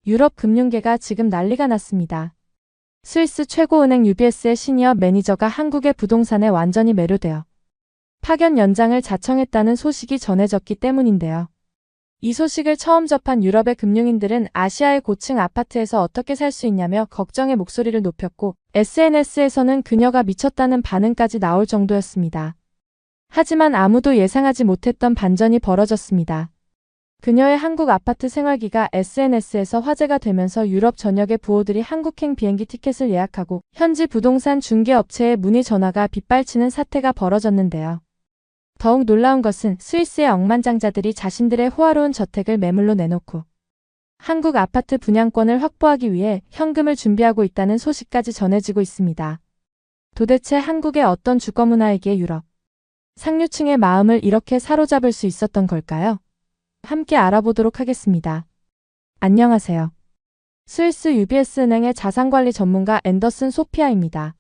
유럽 금융계가 지금 난리가 났습니다. 스위스 최고은행 UBS의 시니어 매니저가 한국의 부동산에 완전히 매료되어 파견 연장을 자청했다는 소식이 전해졌기 때문인데요. 이 소식을 처음 접한 유럽의 금융인들은 아시아의 고층 아파트에서 어떻게 살 수 있냐며 걱정의 목소리를 높였고 SNS에서는 그녀가 미쳤다는 반응까지 나올 정도였습니다. 하지만 아무도 예상하지 못했던 반전이 벌어졌습니다. 그녀의 한국 아파트 생활기가 SNS에서 화제가 되면서 유럽 전역의 부호들이 한국행 비행기 티켓을 예약하고 현지 부동산 중개업체에 문의 전화가 빗발치는 사태가 벌어졌는데요. 더욱 놀라운 것은 스위스의 억만장자들이 자신들의 호화로운 저택을 매물로 내놓고 한국 아파트 분양권을 확보하기 위해 현금을 준비하고 있다는 소식까지 전해지고 있습니다. 도대체 한국의 어떤 주거문화이기에 유럽 상류층의 마음을 이렇게 사로잡을 수 있었던 걸까요? 함께 알아보도록 하겠습니다. 안녕하세요. 스위스 UBS 은행의 자산관리 전문가 앤더슨 소피아입니다.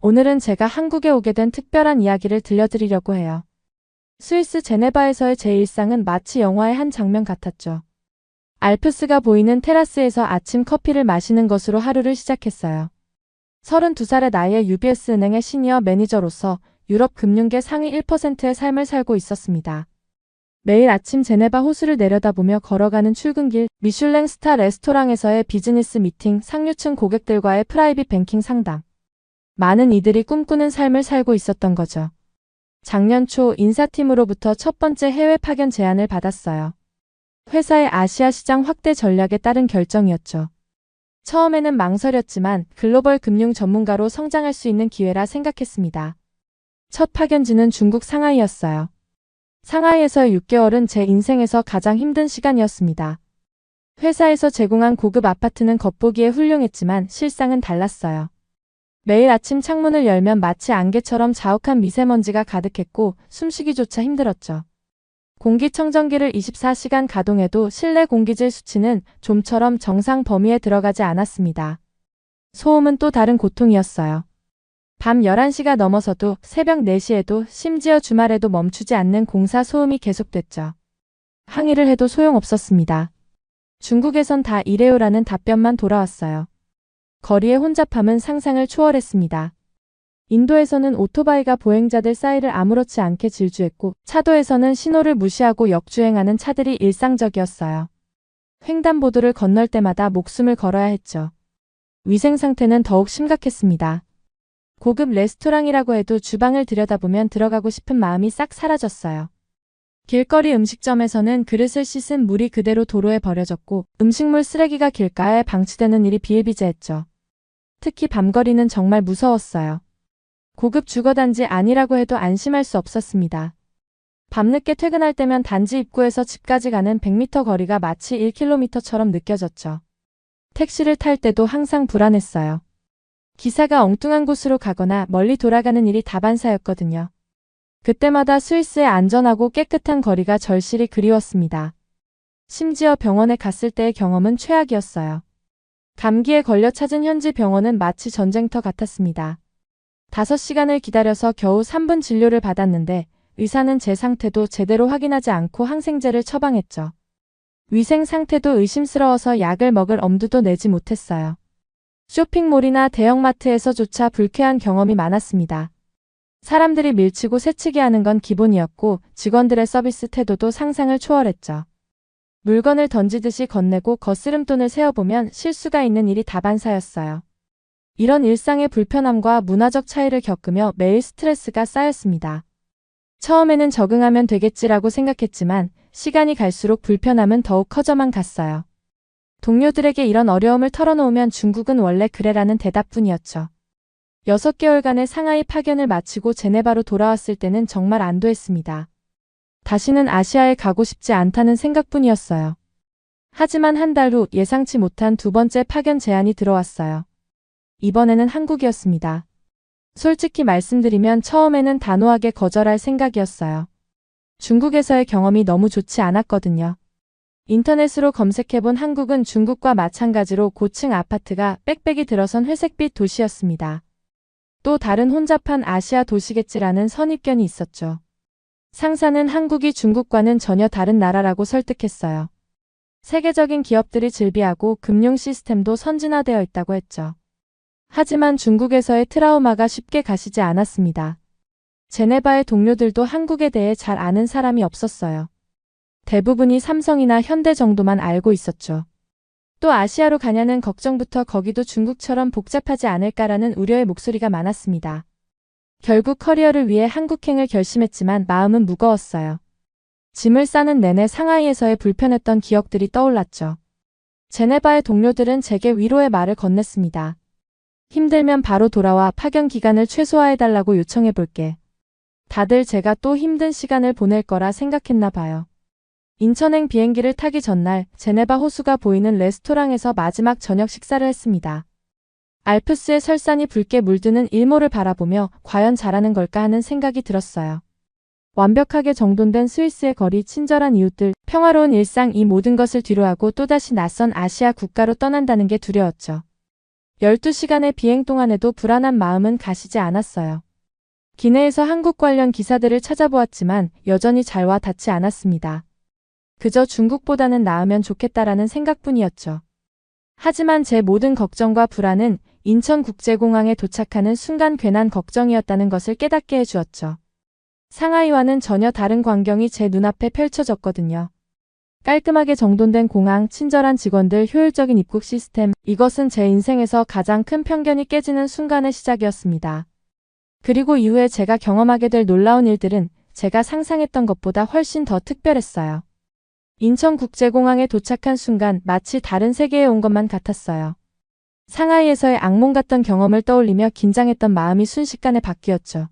오늘은 제가 한국에 오게 된 특별한 이야기를 들려드리려고 해요. 스위스 제네바에서의 제 일상은 마치 영화의 한 장면 같았죠. 알프스가 보이는 테라스에서 아침 커피를 마시는 것으로 하루를 시작했어요. 32살의 나이에 UBS 은행의 시니어 매니저로서 유럽 금융계 상위 1%의 삶을 살고 있었습니다. 매일 아침 제네바 호수를 내려다보며 걸어가는 출근길, 미슐랭 스타 레스토랑에서의 비즈니스 미팅, 상류층 고객들과의 프라이빗 뱅킹 상담. 많은 이들이 꿈꾸는 삶을 살고 있었던 거죠. 작년 초 인사팀으로부터 첫 번째 해외 파견 제안을 받았어요. 회사의 아시아 시장 확대 전략에 따른 결정이었죠. 처음에는 망설였지만 글로벌 금융 전문가로 성장할 수 있는 기회라 생각했습니다. 첫 파견지는 중국 상하이였어요. 상하이에서의 6개월은 제 인생에서 가장 힘든 시간이었습니다. 회사에서 제공한 고급 아파트는 겉보기에 훌륭했지만 실상은 달랐어요. 매일 아침 창문을 열면 마치 안개처럼 자욱한 미세먼지가 가득했고 숨쉬기조차 힘들었죠. 공기청정기를 24시간 가동해도 실내 공기질 수치는 좀처럼 정상 범위에 들어가지 않았습니다. 소음은 또 다른 고통이었어요. 밤 11시가 넘어서도 새벽 4시에도 심지어 주말에도 멈추지 않는 공사 소음이 계속됐죠. 항의를 해도 소용없었습니다. 중국에선 다 이래요라는 답변만 돌아왔어요. 거리의 혼잡함은 상상을 초월했습니다. 인도에서는 오토바이가 보행자들 사이를 아무렇지 않게 질주했고 차도에서는 신호를 무시하고 역주행하는 차들이 일상적이었어요. 횡단보도를 건널 때마다 목숨을 걸어야 했죠. 위생 상태는 더욱 심각했습니다. 고급 레스토랑이라고 해도 주방을 들여다보면 들어가고 싶은 마음이 싹 사라졌어요. 길거리 음식점에서는 그릇을 씻은 물이 그대로 도로에 버려졌고 음식물 쓰레기가 길가에 방치되는 일이 비일비재했죠. 특히 밤거리는 정말 무서웠어요. 고급 주거단지 아니라고 해도 안심할 수 없었습니다. 밤늦게 퇴근할 때면 단지 입구에서 집까지 가는 100m 거리가 마치 1km처럼 느껴졌죠. 택시를 탈 때도 항상 불안했어요. 기사가 엉뚱한 곳으로 가거나 멀리 돌아가는 일이 다반사였거든요. 그때마다 스위스의 안전하고 깨끗한 거리가 절실히 그리웠습니다. 심지어 병원에 갔을 때의 경험은 최악이었어요. 감기에 걸려 찾은 현지 병원은 마치 전쟁터 같았습니다. 5시간을 기다려서 겨우 3분 진료를 받았는데 의사는 제 상태도 제대로 확인하지 않고 항생제를 처방했죠. 위생 상태도 의심스러워서 약을 먹을 엄두도 내지 못했어요. 쇼핑몰이나 대형마트에서조차 불쾌한 경험이 많았습니다. 사람들이 밀치고 새치기 하는 건 기본이었고 직원들의 서비스 태도도 상상을 초월했죠. 물건을 던지듯이 건네고 거스름돈을 세어보면 실수가 있는 일이 다반사였어요. 이런 일상의 불편함과 문화적 차이를 겪으며 매일 스트레스가 쌓였습니다. 처음에는 적응하면 되겠지라고 생각했지만 시간이 갈수록 불편함은 더욱 커져만 갔어요. 동료들에게 이런 어려움을 털어놓으면 중국은 원래 그래라는 대답뿐이었죠. 6개월간의 상하이 파견을 마치고 제네바로 돌아왔을 때는 정말 안도했습니다. 다시는 아시아에 가고 싶지 않다는 생각뿐이었어요. 하지만 한 달 후 예상치 못한 두 번째 파견 제안이 들어왔어요. 이번에는 한국이었습니다. 솔직히 말씀드리면 처음에는 단호하게 거절할 생각이었어요. 중국에서의 경험이 너무 좋지 않았거든요. 인터넷으로 검색해본 한국은 중국과 마찬가지로 고층 아파트가 빽빽이 들어선 회색빛 도시였습니다. 또 다른 혼잡한 아시아 도시겠지라는 선입견이 있었죠. 상사는 한국이 중국과는 전혀 다른 나라라고 설득했어요. 세계적인 기업들이 즐비하고 금융 시스템도 선진화되어 있다고 했죠. 하지만 중국에서의 트라우마가 쉽게 가시지 않았습니다. 제네바의 동료들도 한국에 대해 잘 아는 사람이 없었어요. 대부분이 삼성이나 현대 정도만 알고 있었죠. 또 아시아로 가냐는 걱정부터 거기도 중국처럼 복잡하지 않을까라는 우려의 목소리가 많았습니다. 결국 커리어를 위해 한국행을 결심했지만 마음은 무거웠어요. 짐을 싸는 내내 상하이에서의 불편했던 기억들이 떠올랐죠. 제네바의 동료들은 제게 위로의 말을 건넸습니다. 힘들면 바로 돌아와 파견 기간을 최소화해달라고 요청해볼게. 다들 제가 또 힘든 시간을 보낼 거라 생각했나 봐요. 인천행 비행기를 타기 전날 제네바 호수가 보이는 레스토랑에서 마지막 저녁 식사를 했습니다. 알프스의 설산이 붉게 물드는 일몰을 바라보며 과연 잘하는 걸까 하는 생각이 들었어요. 완벽하게 정돈된 스위스의 거리, 친절한 이웃들, 평화로운 일상, 이 모든 것을 뒤로하고 또다시 낯선 아시아 국가로 떠난다는 게 두려웠죠. 12시간의 비행 동안에도 불안한 마음은 가시지 않았어요. 기내에서 한국 관련 기사들을 찾아보았지만 여전히 잘와 닿지 않았습니다. 그저 중국보다는 나으면 좋겠다라는 생각뿐이었죠. 하지만 제 모든 걱정과 불안은 인천국제공항에 도착하는 순간 괜한 걱정이었다는 것을 깨닫게 해주었죠. 상하이와는 전혀 다른 광경이 제 눈앞에 펼쳐졌거든요. 깔끔하게 정돈된 공항, 친절한 직원들, 효율적인 입국 시스템, 이것은 제 인생에서 가장 큰 편견이 깨지는 순간의 시작이었습니다. 그리고 이후에 제가 경험하게 될 놀라운 일들은 제가 상상했던 것보다 훨씬 더 특별했어요. 인천국제공항에 도착한 순간 마치 다른 세계에 온 것만 같았어요. 상하이에서의 악몽 같던 경험을 떠올리며 긴장했던 마음이 순식간에 바뀌었죠.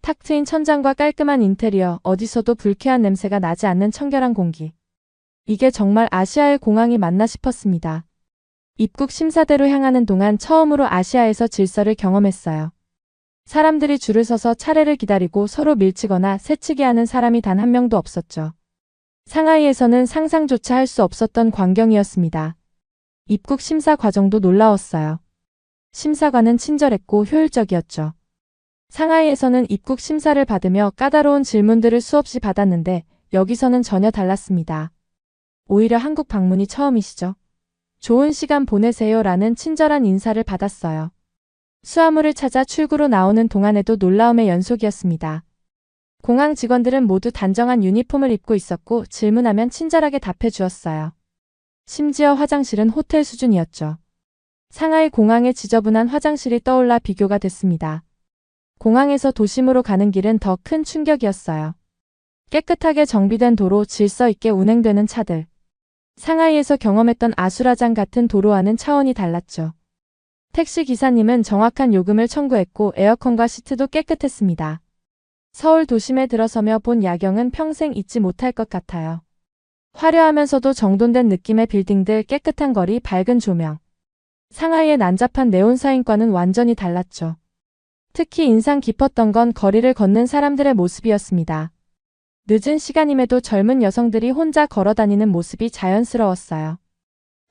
탁 트인 천장과 깔끔한 인테리어, 어디서도 불쾌한 냄새가 나지 않는 청결한 공기. 이게 정말 아시아의 공항이 맞나 싶었습니다. 입국 심사대로 향하는 동안 처음으로 아시아에서 질서를 경험했어요. 사람들이 줄을 서서 차례를 기다리고 서로 밀치거나 새치기 하는 사람이 단 한 명도 없었죠. 상하이에서는 상상조차 할 수 없었던 광경이었습니다. 입국 심사 과정도 놀라웠어요. 심사관은 친절했고 효율적이었죠. 상하이에서는 입국 심사를 받으며 까다로운 질문들을 수없이 받았는데 여기서는 전혀 달랐습니다. 오히려 한국 방문이 처음이시죠? 좋은 시간 보내세요 라는 친절한 인사를 받았어요. 수화물을 찾아 출구로 나오는 동안에도 놀라움의 연속이었습니다. 공항 직원들은 모두 단정한 유니폼을 입고 있었고 질문하면 친절하게 답해 주었어요. 심지어 화장실은 호텔 수준이었죠. 상하이 공항의 지저분한 화장실이 떠올라 비교가 됐습니다. 공항에서 도심으로 가는 길은 더 큰 충격이었어요. 깨끗하게 정비된 도로, 질서 있게 운행되는 차들. 상하이에서 경험했던 아수라장 같은 도로와는 차원이 달랐죠. 택시 기사님은 정확한 요금을 청구했고 에어컨과 시트도 깨끗했습니다. 서울 도심에 들어서며 본 야경은 평생 잊지 못할 것 같아요. 화려하면서도 정돈된 느낌의 빌딩들, 깨끗한 거리, 밝은 조명. 상하이의 난잡한 네온사인과는 완전히 달랐죠. 특히 인상 깊었던 건 거리를 걷는 사람들의 모습이었습니다. 늦은 시간임에도 젊은 여성들이 혼자 걸어다니는 모습이 자연스러웠어요.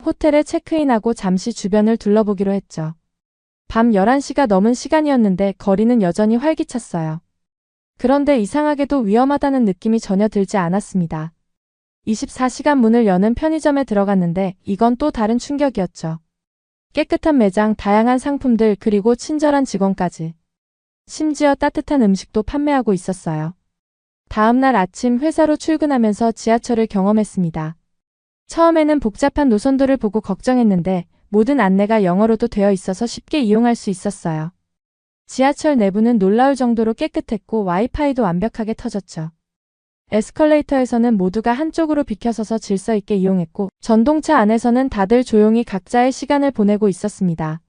호텔에 체크인하고 잠시 주변을 둘러보기로 했죠. 밤 11시가 넘은 시간이었는데 거리는 여전히 활기찼어요. 그런데 이상하게도 위험하다는 느낌이 전혀 들지 않았습니다. 24시간 문을 여는 편의점에 들어갔는데 이건 또 다른 충격이었죠. 깨끗한 매장, 다양한 상품들, 그리고 친절한 직원까지. 심지어 따뜻한 음식도 판매하고 있었어요. 다음날 아침 회사로 출근하면서 지하철을 경험했습니다. 처음에는 복잡한 노선도를 보고 걱정했는데 모든 안내가 영어로도 되어 있어서 쉽게 이용할 수 있었어요. 지하철 내부는 놀라울 정도로 깨끗했고 와이파이도 완벽하게 터졌죠. 에스컬레이터에서는 모두가 한쪽으로 비켜서서 질서 있게 이용했고 전동차 안에서는 다들 조용히 각자의 시간을 보내고 있었습니다.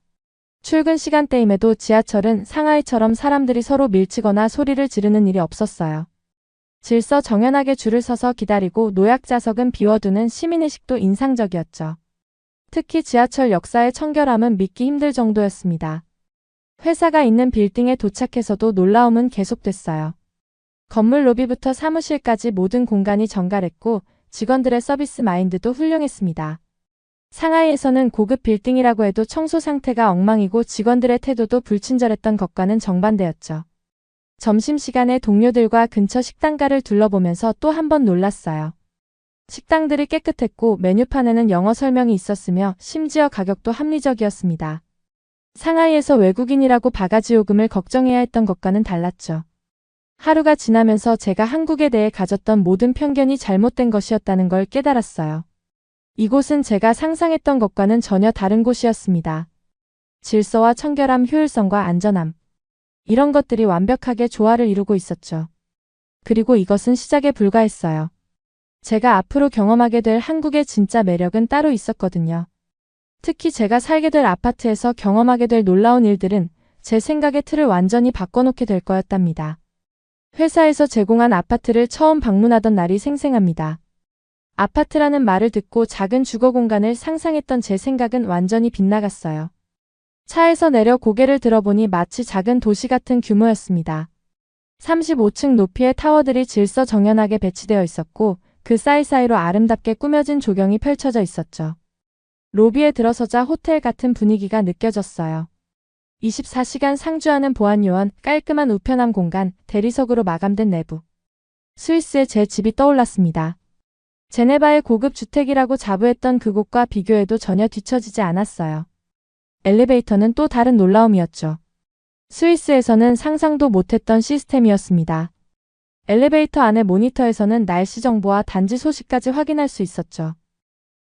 출근 시간대임에도 지하철은 상하이처럼 사람들이 서로 밀치거나 소리를 지르는 일이 없었어요. 질서 정연하게 줄을 서서 기다리고 노약자석은 비워두는 시민의식도 인상적이었죠. 특히 지하철 역사의 청결함은 믿기 힘들 정도였습니다. 회사가 있는 빌딩에 도착해서도 놀라움은 계속됐어요. 건물 로비부터 사무실까지 모든 공간이 정갈했고 직원들의 서비스 마인드도 훌륭했습니다. 상하이에서는 고급 빌딩이라고 해도 청소 상태가 엉망이고 직원들의 태도도 불친절했던 것과는 정반대였죠. 점심시간에 동료들과 근처 식당가를 둘러보면서 또 한 번 놀랐어요. 식당들이 깨끗했고 메뉴판에는 영어 설명이 있었으며 심지어 가격도 합리적이었습니다. 상하이에서 외국인이라고 바가지 요금을 걱정해야 했던 것과는 달랐죠. 하루가 지나면서 제가 한국에 대해 가졌던 모든 편견이 잘못된 것이었다는 걸 깨달았어요. 이곳은 제가 상상했던 것과는 전혀 다른 곳이었습니다. 질서와 청결함, 효율성과 안전함. 이런 것들이 완벽하게 조화를 이루고 있었죠. 그리고 이것은 시작에 불과했어요. 제가 앞으로 경험하게 될 한국의 진짜 매력은 따로 있었거든요. 특히 제가 살게 될 아파트에서 경험하게 될 놀라운 일들은 제 생각의 틀을 완전히 바꿔놓게 될 거였답니다. 회사에서 제공한 아파트를 처음 방문하던 날이 생생합니다. 아파트라는 말을 듣고 작은 주거 공간을 상상했던 제 생각은 완전히 빗나갔어요. 차에서 내려 고개를 들어보니 마치 작은 도시 같은 규모였습니다. 35층 높이의 타워들이 질서정연하게 배치되어 있었고 그 사이사이로 아름답게 꾸며진 조경이 펼쳐져 있었죠. 로비에 들어서자 호텔 같은 분위기가 느껴졌어요. 24시간 상주하는 보안요원, 깔끔한 우편함 공간, 대리석으로 마감된 내부. 스위스의 제 집이 떠올랐습니다. 제네바의 고급 주택이라고 자부했던 그곳과 비교해도 전혀 뒤처지지 않았어요. 엘리베이터는 또 다른 놀라움이었죠. 스위스에서는 상상도 못했던 시스템이었습니다. 엘리베이터 안의 모니터에서는 날씨 정보와 단지 소식까지 확인할 수 있었죠.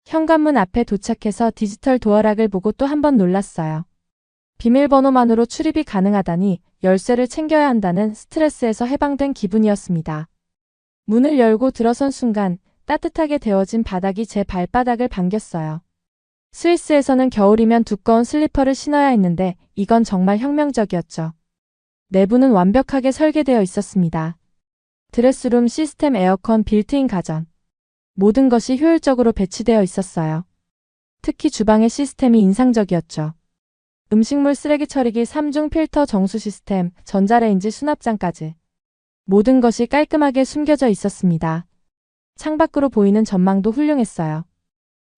현관문 앞에 도착해서 디지털 도어락을 보고 또 한 번 놀랐어요. 비밀번호만으로 출입이 가능하다니 열쇠를 챙겨야 한다는 스트레스에서 해방된 기분이었습니다. 문을 열고 들어선 순간 따뜻하게 데워진 바닥이 제 발바닥을 반겼어요. 스위스에서는 겨울이면 두꺼운 슬리퍼를 신어야 했는데 이건 정말 혁명적이었죠. 내부는 완벽하게 설계되어 있었습니다. 드레스룸, 시스템, 에어컨, 빌트인 가전. 모든 것이 효율적으로 배치되어 있었어요. 특히 주방의 시스템이 인상적이었죠. 음식물 쓰레기 처리기 3중 필터 정수 시스템, 전자레인지 수납장까지. 모든 것이 깔끔하게 숨겨져 있었습니다. 창밖으로 보이는 전망도 훌륭했어요.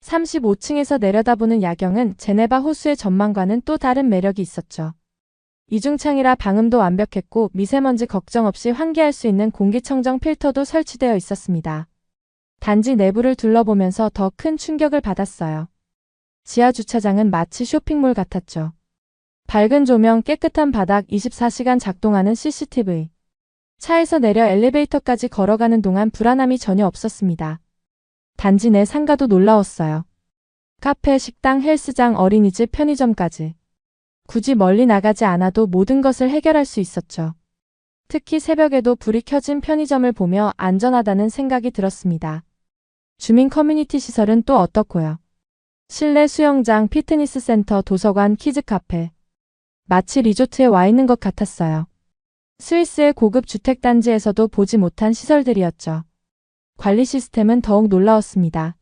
35층에서 내려다보는 야경은 제네바 호수의 전망과는 또 다른 매력이 있었죠. 이중창이라 방음도 완벽했고 미세먼지 걱정 없이 환기할 수 있는 공기청정 필터도 설치되어 있었습니다. 단지 내부를 둘러보면서 더 큰 충격을 받았어요. 지하 주차장은 마치 쇼핑몰 같았죠. 밝은 조명, 깨끗한 바닥, 24시간 작동하는 CCTV. 차에서 내려 엘리베이터까지 걸어가는 동안 불안함이 전혀 없었습니다. 단지 내 상가도 놀라웠어요. 카페, 식당, 헬스장, 어린이집, 편의점까지. 굳이 멀리 나가지 않아도 모든 것을 해결할 수 있었죠. 특히 새벽에도 불이 켜진 편의점을 보며 안전하다는 생각이 들었습니다. 주민 커뮤니티 시설은 또 어떻고요? 실내 수영장, 피트니스 센터, 도서관, 키즈 카페. 마치 리조트에 와 있는 것 같았어요. 스위스의 고급 주택단지에서도 보지 못한 시설들이었죠. 관리 시스템은 더욱 놀라웠습니다.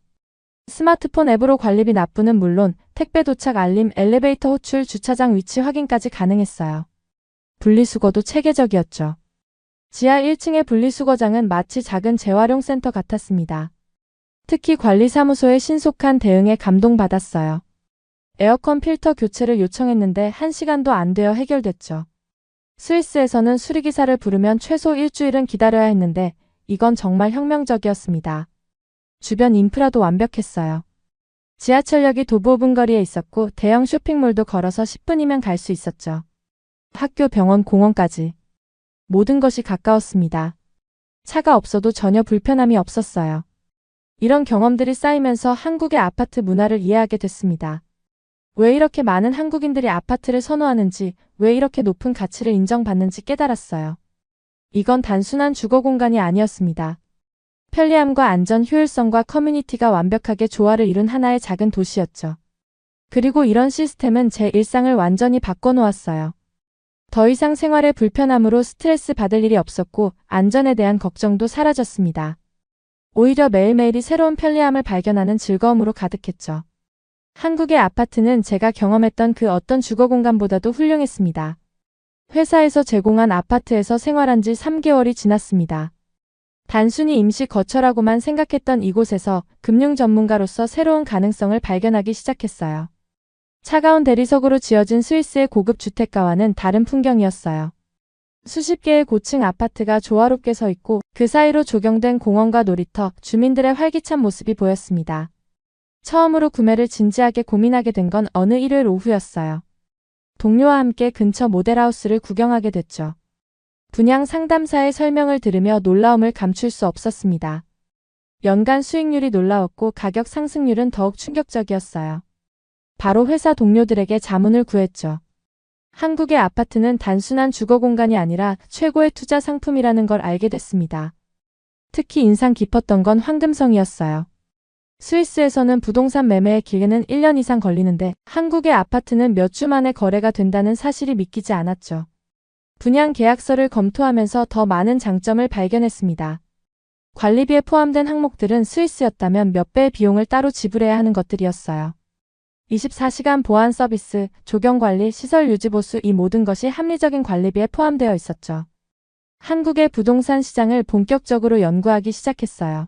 스마트폰 앱으로 관리비 납부는 물론 택배 도착 알림, 엘리베이터 호출, 주차장 위치 확인까지 가능했어요. 분리수거도 체계적이었죠. 지하 1층의 분리수거장은 마치 작은 재활용 센터 같았습니다. 특히 관리사무소의 신속한 대응에 감동받았어요. 에어컨 필터 교체를 요청했는데 1시간도 안 되어 해결됐죠. 스위스에서는 수리기사를 부르면 최소 일주일은 기다려야 했는데 이건 정말 혁명적이었습니다. 주변 인프라도 완벽했어요. 지하철역이 도보 5분 거리에 있었고 대형 쇼핑몰도 걸어서 10분이면 갈 수 있었죠. 학교, 병원, 공원까지. 모든 것이 가까웠습니다. 차가 없어도 전혀 불편함이 없었어요. 이런 경험들이 쌓이면서 한국의 아파트 문화를 이해하게 됐습니다. 왜 이렇게 많은 한국인들이 아파트를 선호하는지, 왜 이렇게 높은 가치를 인정받는지 깨달았어요. 이건 단순한 주거 공간이 아니었습니다. 편리함과 안전, 효율성과 커뮤니티가 완벽하게 조화를 이룬 하나의 작은 도시였죠. 그리고 이런 시스템은 제 일상을 완전히 바꿔놓았어요. 더 이상 생활의 불편함으로 스트레스 받을 일이 없었고 안전에 대한 걱정도 사라졌습니다. 오히려 매일매일이 새로운 편리함을 발견하는 즐거움으로 가득했죠. 한국의 아파트는 제가 경험했던 그 어떤 주거 공간보다도 훌륭했습니다. 회사에서 제공한 아파트에서 생활한 지 3개월이 지났습니다. 단순히 임시 거처라고만 생각했던 이곳에서 금융 전문가로서 새로운 가능성을 발견하기 시작했어요. 차가운 대리석으로 지어진 스위스의 고급 주택가와는 다른 풍경이었어요. 수십 개의 고층 아파트가 조화롭게 서 있고 그 사이로 조경된 공원과 놀이터, 주민들의 활기찬 모습이 보였습니다. 처음으로 구매를 진지하게 고민하게 된 건 어느 일요일 오후였어요. 동료와 함께 근처 모델하우스를 구경하게 됐죠. 분양 상담사의 설명을 들으며 놀라움을 감출 수 없었습니다. 연간 수익률이 놀라웠고 가격 상승률은 더욱 충격적이었어요. 바로 회사 동료들에게 자문을 구했죠. 한국의 아파트는 단순한 주거 공간이 아니라 최고의 투자 상품이라는 걸 알게 됐습니다. 특히 인상 깊었던 건 황금성이었어요. 스위스에서는 부동산 매매의 기회는 1년 이상 걸리는데 한국의 아파트는 몇 주 만에 거래가 된다는 사실이 믿기지 않았죠. 분양 계약서를 검토하면서 더 많은 장점을 발견했습니다. 관리비에 포함된 항목들은 스위스였다면 몇 배의 비용을 따로 지불해야 하는 것들이었어요. 24시간 보안 서비스, 조경관리, 시설 유지 보수 이 모든 것이 합리적인 관리비에 포함되어 있었죠. 한국의 부동산 시장을 본격적으로 연구하기 시작했어요.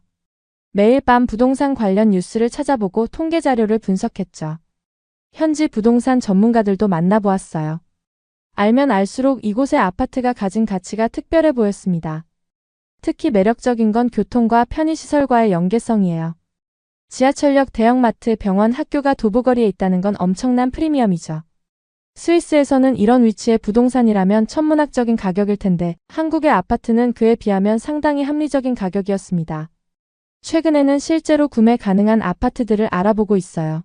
매일 밤 부동산 관련 뉴스를 찾아보고 통계 자료를 분석했죠. 현지 부동산 전문가들도 만나보았어요. 알면 알수록 이곳의 아파트가 가진 가치가 특별해 보였습니다. 특히 매력적인 건 교통과 편의시설과의 연계성이에요. 지하철역, 대형마트, 병원, 학교가 도보거리에 있다는 건 엄청난 프리미엄이죠. 스위스에서는 이런 위치의 부동산이라면 천문학적인 가격일 텐데 한국의 아파트는 그에 비하면 상당히 합리적인 가격이었습니다. 최근에는 실제로 구매 가능한 아파트들을 알아보고 있어요.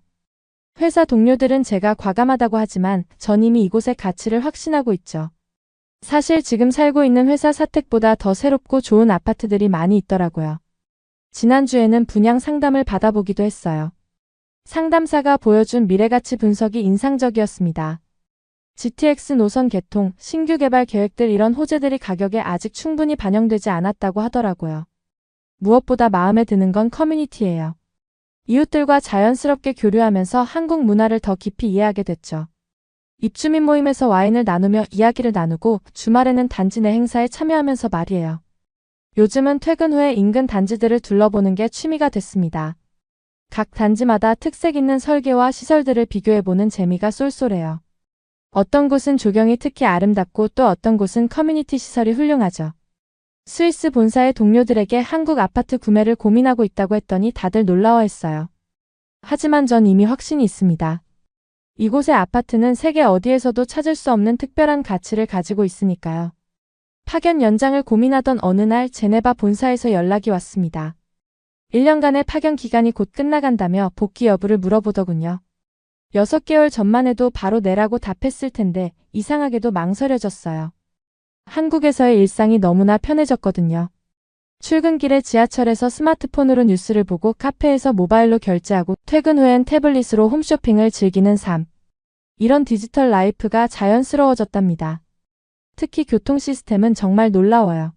회사 동료들은 제가 과감하다고 하지만 전 이미 이곳의 가치를 확신하고 있죠. 사실 지금 살고 있는 회사 사택보다 더 새롭고 좋은 아파트들이 많이 있더라고요. 지난주에는 분양 상담을 받아보기도 했어요. 상담사가 보여준 미래가치 분석이 인상적이었습니다. GTX 노선 개통, 신규 개발 계획들 이런 호재들이 가격에 아직 충분히 반영되지 않았다고 하더라고요. 무엇보다 마음에 드는 건 커뮤니티예요. 이웃들과 자연스럽게 교류하면서 한국 문화를 더 깊이 이해하게 됐죠. 입주민 모임에서 와인을 나누며 이야기를 나누고 주말에는 단지 내 행사에 참여하면서 말이에요. 요즘은 퇴근 후에 인근 단지들을 둘러보는 게 취미가 됐습니다. 각 단지마다 특색 있는 설계와 시설들을 비교해보는 재미가 쏠쏠해요. 어떤 곳은 조경이 특히 아름답고 또 어떤 곳은 커뮤니티 시설이 훌륭하죠. 스위스 본사의 동료들에게 한국 아파트 구매를 고민하고 있다고 했더니 다들 놀라워했어요. 하지만 전 이미 확신이 있습니다. 이곳의 아파트는 세계 어디에서도 찾을 수 없는 특별한 가치를 가지고 있으니까요. 파견 연장을 고민하던 어느 날 제네바 본사에서 연락이 왔습니다. 1년간의 파견 기간이 곧 끝나간다며 복귀 여부를 물어보더군요. 6개월 전만 해도 바로 내라고 답했을 텐데 이상하게도 망설여졌어요. 한국에서의 일상이 너무나 편해졌거든요. 출근길에 지하철에서 스마트폰으로 뉴스를 보고 카페에서 모바일로 결제하고 퇴근 후엔 태블릿으로 홈쇼핑을 즐기는 삶. 이런 디지털 라이프가 자연스러워졌답니다. 특히 교통 시스템은 정말 놀라워요.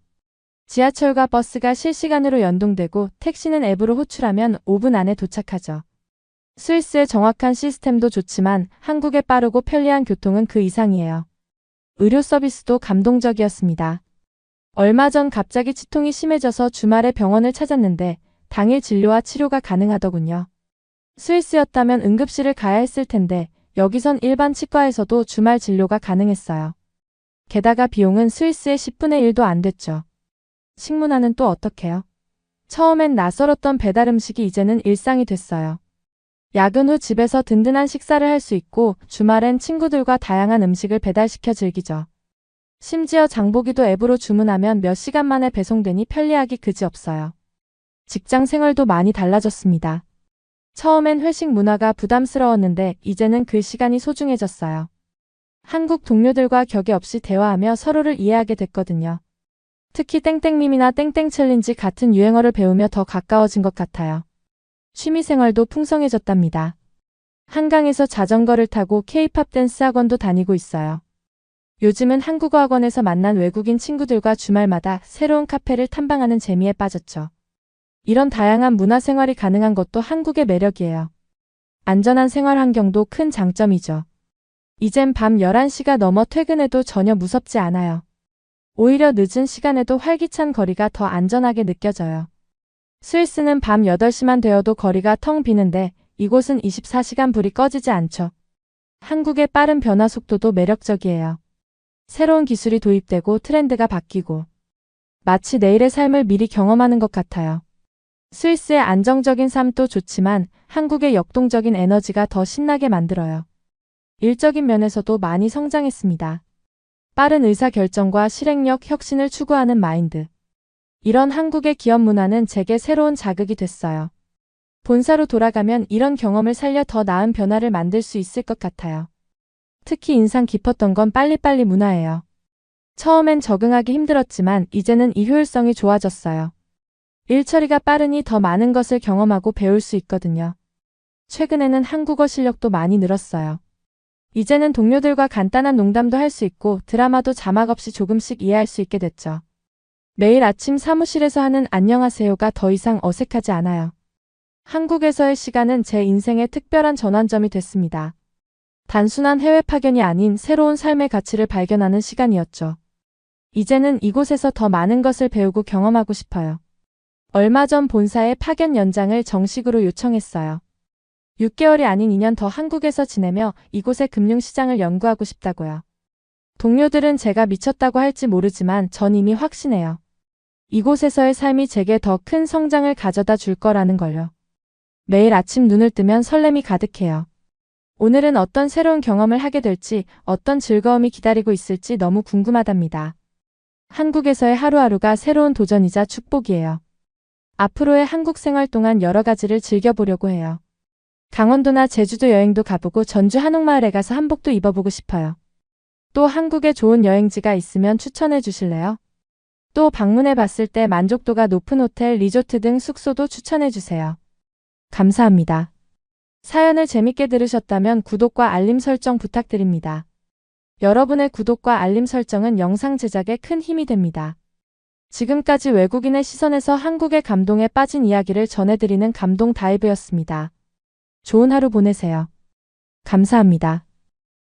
지하철과 버스가 실시간으로 연동되고 택시는 앱으로 호출하면 5분 안에 도착하죠. 스위스의 정확한 시스템도 좋지만 한국의 빠르고 편리한 교통은 그 이상이에요. 의료 서비스도 감동적이었습니다. 얼마 전 갑자기 치통이 심해져서 주말에 병원을 찾았는데 당일 진료와 치료가 가능하더군요. 스위스였다면 응급실을 가야 했을 텐데 여기선 일반 치과에서도 주말 진료가 가능했어요. 게다가 비용은 스위스의 10분의 1도 안 됐죠. 식문화는 또 어떡해요? 처음엔 낯설었던 배달 음식이 이제는 일상이 됐어요. 야근 후 집에서 든든한 식사를 할 수 있고 주말엔 친구들과 다양한 음식을 배달시켜 즐기죠. 심지어 장보기도 앱으로 주문하면 몇 시간 만에 배송되니 편리하기 그지없어요. 직장 생활도 많이 달라졌습니다. 처음엔 회식 문화가 부담스러웠는데 이제는 그 시간이 소중해졌어요. 한국 동료들과 격의 없이 대화하며 서로를 이해하게 됐거든요. 특히 땡땡밈이나 땡땡 챌린지 같은 유행어를 배우며 더 가까워진 것 같아요. 취미생활도 풍성해졌답니다. 한강에서 자전거를 타고 K-팝 댄스 학원도 다니고 있어요. 요즘은 한국어 학원에서 만난 외국인 친구들과 주말마다 새로운 카페를 탐방하는 재미에 빠졌죠. 이런 다양한 문화생활이 가능한 것도 한국의 매력이에요. 안전한 생활 환경도 큰 장점이죠. 이젠 밤 11시가 넘어 퇴근해도 전혀 무섭지 않아요. 오히려 늦은 시간에도 활기찬 거리가 더 안전하게 느껴져요. 스위스는 밤 8시만 되어도 거리가 텅 비는데 이곳은 24시간 불이 꺼지지 않죠. 한국의 빠른 변화 속도도 매력적이에요. 새로운 기술이 도입되고 트렌드가 바뀌고 마치 내일의 삶을 미리 경험하는 것 같아요. 스위스의 안정적인 삶도 좋지만 한국의 역동적인 에너지가 더 신나게 만들어요. 일적인 면에서도 많이 성장했습니다. 빠른 의사결정과 실행력, 혁신을 추구하는 마인드. 이런 한국의 기업 문화는 제게 새로운 자극이 됐어요. 본사로 돌아가면 이런 경험을 살려 더 나은 변화를 만들 수 있을 것 같아요. 특히 인상 깊었던 건 빨리빨리 문화예요. 처음엔 적응하기 힘들었지만 이제는 이 효율성이 좋아졌어요. 일 처리가 빠르니 더 많은 것을 경험하고 배울 수 있거든요. 최근에는 한국어 실력도 많이 늘었어요. 이제는 동료들과 간단한 농담도 할 수 있고 드라마도 자막 없이 조금씩 이해할 수 있게 됐죠. 매일 아침 사무실에서 하는 안녕하세요가 더 이상 어색하지 않아요. 한국에서의 시간은 제 인생의 특별한 전환점이 됐습니다. 단순한 해외 파견이 아닌 새로운 삶의 가치를 발견하는 시간이었죠. 이제는 이곳에서 더 많은 것을 배우고 경험하고 싶어요. 얼마 전 본사에 파견 연장을 정식으로 요청했어요. 6개월이 아닌 2년 더 한국에서 지내며 이곳의 금융시장을 연구하고 싶다고요. 동료들은 제가 미쳤다고 할지 모르지만 전 이미 확신해요. 이곳에서의 삶이 제게 더 큰 성장을 가져다 줄 거라는 걸요. 매일 아침 눈을 뜨면 설렘이 가득해요. 오늘은 어떤 새로운 경험을 하게 될지, 어떤 즐거움이 기다리고 있을지 너무 궁금하답니다. 한국에서의 하루하루가 새로운 도전이자 축복이에요. 앞으로의 한국 생활 동안 여러 가지를 즐겨보려고 해요. 강원도나 제주도 여행도 가보고 전주 한옥마을에 가서 한복도 입어보고 싶어요. 또 한국에 좋은 여행지가 있으면 추천해 주실래요? 또 방문해 봤을 때 만족도가 높은 호텔, 리조트 등 숙소도 추천해 주세요. 감사합니다. 사연을 재밌게 들으셨다면 구독과 알림 설정 부탁드립니다. 여러분의 구독과 알림 설정은 영상 제작에 큰 힘이 됩니다. 지금까지 외국인의 시선에서 한국의 감동에 빠진 이야기를 전해드리는 감동 다이브였습니다. 좋은 하루 보내세요. 감사합니다.